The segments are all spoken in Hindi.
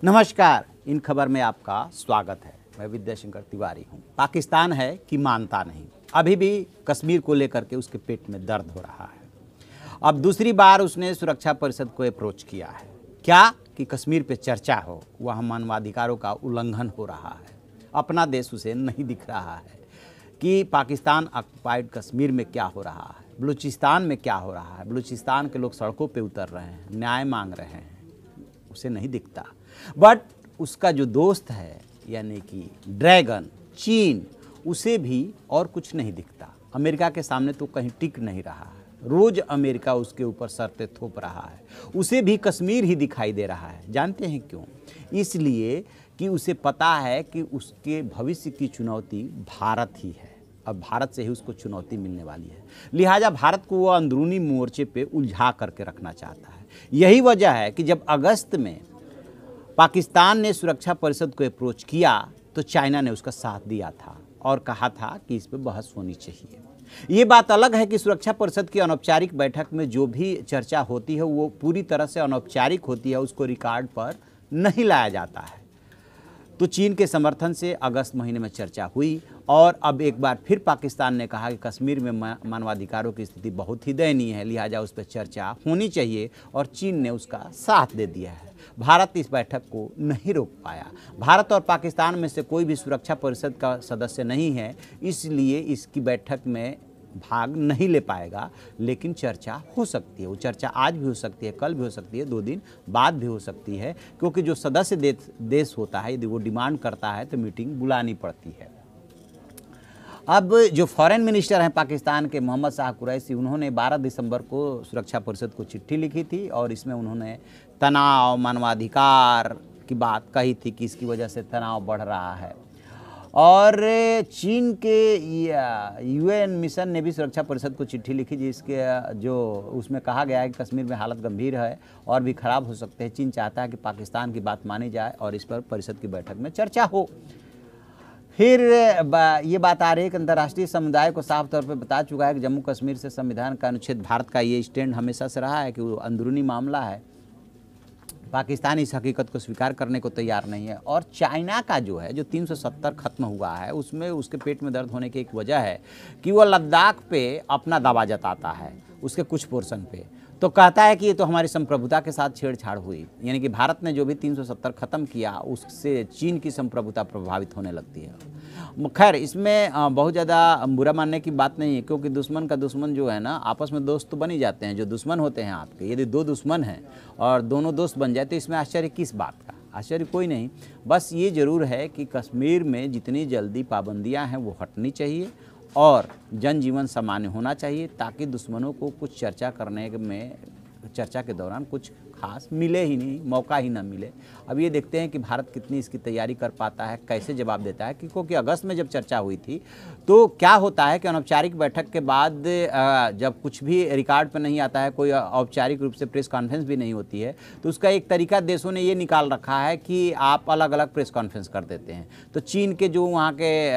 नमस्कार, इन खबर में आपका स्वागत है। मैं विद्याशंकर तिवारी हूँ। पाकिस्तान है कि मानता नहीं, अभी भी कश्मीर को लेकर के उसके पेट में दर्द हो रहा है। अब दूसरी बार उसने सुरक्षा परिषद को अप्रोच किया है, क्या कि कश्मीर पे चर्चा हो। वह मानवाधिकारों का उल्लंघन हो रहा है। अपना देश उसे नहीं दिख रहा है कि पाकिस्तान ऑक्युपाइड कश्मीर में क्या हो रहा है, बलूचिस्तान में क्या हो रहा है। बलूचिस्तान के लोग सड़कों पे उतर रहे हैं, न्याय मांग रहे हैं, उसे नहीं दिखता। बट उसका जो दोस्त है यानी कि ड्रैगन चीन, उसे भी और कुछ नहीं दिखता। अमेरिका के सामने तो कहीं टिक नहीं रहा है। रोज अमेरिका उसके ऊपर शर्तें थोप रहा है। उसे भी कश्मीर ही दिखाई दे रहा है। जानते हैं क्यों? इसलिए कि उसे पता है कि उसके भविष्य की चुनौती भारत ही है। अब भारत से ही उसको चुनौती मिलने वाली है। लिहाजा भारत को वो अंदरूनी मोर्चे पे उलझा करके रखना चाहता है। यही वजह है कि जब अगस्त में पाकिस्तान ने सुरक्षा परिषद को अप्रोच किया तो चाइना ने उसका साथ दिया था और कहा था कि इस पर बहस होनी चाहिए। ये बात अलग है कि सुरक्षा परिषद की अनौपचारिक बैठक में जो भी चर्चा होती है वो पूरी तरह से अनौपचारिक होती है, उसको रिकॉर्ड पर नहीं लाया जाता है। तो चीन के समर्थन से अगस्त महीने में चर्चा हुई और अब एक बार फिर पाकिस्तान ने कहा कि कश्मीर में मानवाधिकारों की स्थिति बहुत ही दयनीय है, लिहाजा उस पर चर्चा होनी चाहिए और चीन ने उसका साथ दे दिया है। भारत इस बैठक को नहीं रोक पाया। भारत और पाकिस्तान में से कोई भी सुरक्षा परिषद का सदस्य नहीं है, इसलिए इसकी बैठक में भाग नहीं ले पाएगा। लेकिन चर्चा हो सकती है। वो चर्चा आज भी हो सकती है, कल भी हो सकती है, 2 दिन बाद भी हो सकती है, क्योंकि जो सदस्य देश होता है यदि वो डिमांड करता है तो मीटिंग बुलानी पड़ती है। अब जो फॉरेन मिनिस्टर हैं पाकिस्तान के, मोहम्मद शाह कुरैशी, उन्होंने 12 दिसंबर को सुरक्षा परिषद को चिट्ठी लिखी थी और इसमें उन्होंने तनाव, मानवाधिकार की बात कही थी कि इसकी वजह से तनाव बढ़ रहा है। और चीन के यूएन मिशन ने भी सुरक्षा परिषद को चिट्ठी लिखी, जिसके जो उसमें कहा गया है कि कश्मीर में हालत गंभीर है और भी ख़राब हो सकते हैं। चीन चाहता है कि पाकिस्तान की बात मानी जाए और इस पर परिषद की बैठक में चर्चा हो। फिर ये बात आ रही है कि अंतर्राष्ट्रीय समुदाय को साफ तौर पर बता चुका है कि जम्मू कश्मीर से संविधान का अनुच्छेद, भारत का ये स्टैंड हमेशा से रहा है कि वो अंदरूनी मामला है। पाकिस्तान इस हकीकत को स्वीकार करने को तैयार नहीं है। और चाइना का जो है, जो 370 खत्म हुआ है, उसमें उसके पेट में दर्द होने की एक वजह है कि वो लद्दाख पे अपना दावा जताता है, उसके कुछ पोर्शन पे। तो कहता है कि ये तो हमारी संप्रभुता के साथ छेड़छाड़ हुई, यानी कि भारत ने जो भी 370 खत्म किया उससे चीन की संप्रभुता प्रभावित होने लगती है। खैर, इसमें बहुत ज़्यादा बुरा मानने की बात नहीं है, क्योंकि दुश्मन का दुश्मन जो है ना, आपस में दोस्त तो बन ही जाते हैं। जो दुश्मन होते हैं आपके, यदि 2 दुश्मन हैं और दोनों दोस्त बन जाए तो इसमें आश्चर्य किस बात का? आश्चर्य कोई नहीं। बस ये ज़रूर है कि कश्मीर में जितनी जल्दी पाबंदियां हैं वो हटनी चाहिए और जनजीवन सामान्य होना चाहिए, ताकि दुश्मनों को कुछ चर्चा के दौरान कुछ खास मिले ही नहीं, मौका ही ना मिले। अब ये देखते हैं कि भारत कितनी इसकी तैयारी कर पाता है, कैसे जवाब देता है। क्योंकि अगस्त में जब चर्चा हुई थी तो क्या होता है कि अनौपचारिक बैठक के बाद जब कुछ भी रिकॉर्ड पर नहीं आता है, कोई औपचारिक रूप से प्रेस कॉन्फ्रेंस भी नहीं होती है, तो उसका एक तरीका देशों ने ये निकाल रखा है कि आप अलग अलग प्रेस कॉन्फ्रेंस कर देते हैं। तो चीन के जो वहाँ के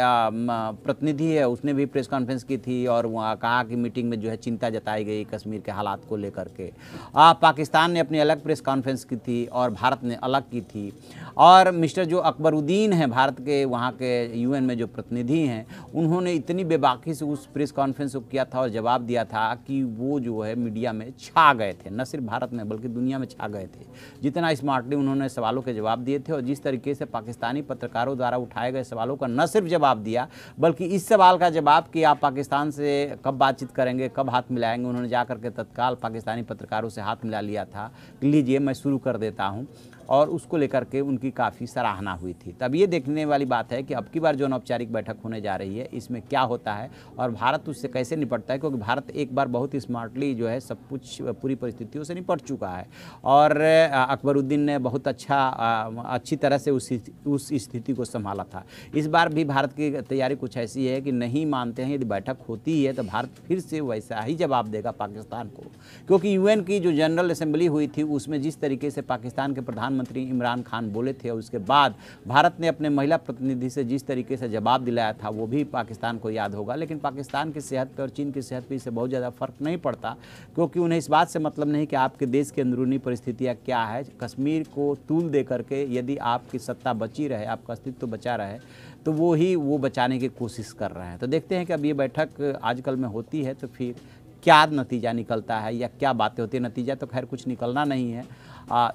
प्रतिनिधि है उसने भी प्रेस कॉन्फ्रेंस की थी और वहाँ कहा कि मीटिंग में जो है चिंता जताई गई कश्मीर के हालात को लेकर के। पाकिस्तान ने अपनी अलग प्रेस कॉन्फ्रेंस की थी और भारत ने अलग की थी। और मिस्टर जो अकबरुद्दीन हैं, भारत के वहाँ के यूएन में जो प्रतिनिधि हैं, उन्होंने इतनी बेबाकी से उस प्रेस कॉन्फ्रेंस को किया था और जवाब दिया था कि वो जो है मीडिया में छा गए थे, न सिर्फ भारत में बल्कि दुनिया में छा गए थे। जितना स्मार्टली उन्होंने सवालों के जवाब दिए थे और जिस तरीके से पाकिस्तानी पत्रकारों द्वारा उठाए गए सवालों का न सिर्फ जवाब दिया, बल्कि इस सवाल का जवाब कि आप पाकिस्तान से कब बातचीत करेंगे, कब हाथ मिलाएंगे, उन्होंने जाकर के तत्काल पाकिस्तानी पत्रकारों से हाथ मिला लिया था। लीजिए मैं शुरू कर देता हूं, और उसको लेकर के उनकी काफ़ी सराहना हुई थी। तब ये देखने वाली बात है कि अब की बार जो अनौपचारिक बैठक होने जा रही है इसमें क्या होता है और भारत उससे कैसे निपटता है, क्योंकि भारत एक बार बहुत स्मार्टली जो है सब कुछ पूरी परिस्थितियों से निपट चुका है और अकबरुद्दीन ने बहुत अच्छी तरह से उस स्थिति को संभाला था। इस बार भी भारत की तैयारी कुछ ऐसी है कि नहीं मानते हैं, यदि बैठक होती है तो भारत फिर से वैसा ही जवाब देगा पाकिस्तान को, क्योंकि यूएन की जो जनरल असेंबली हुई थी उसमें जिस तरीके से पाकिस्तान के प्रधानमंत्री प्रधानमंत्री इमरान खान बोले थे, उसके बाद भारत ने अपने महिला प्रतिनिधि से जिस तरीके से जवाब दिलाया था वो भी पाकिस्तान को याद होगा। लेकिन पाकिस्तान की सेहत पर और चीन की सेहत पर इससे बहुत ज़्यादा फर्क नहीं पड़ता, क्योंकि उन्हें इस बात से मतलब नहीं कि आपके देश की अंदरूनी परिस्थितियाँ क्या है। कश्मीर को तूल दे करके यदि आपकी सत्ता बची रहे, आपका अस्तित्व बचा रहे, तो वो बचाने की कोशिश कर रहे हैं। तो देखते हैं कि अब ये बैठक आजकल में होती है तो फिर क्या नतीजा निकलता है या क्या बातें होती है। नतीजा तो खैर कुछ निकलना नहीं है,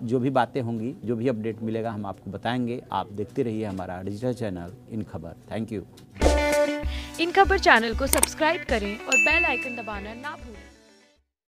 जो भी बातें होंगी, जो भी अपडेट मिलेगा हम आपको बताएंगे। आप देखते रहिए हमारा डिजिटल चैनल इन खबर। Thank you. इन खबर चैनल को सब्सक्राइब करें और बेल आइकन दबाना ना भूलें।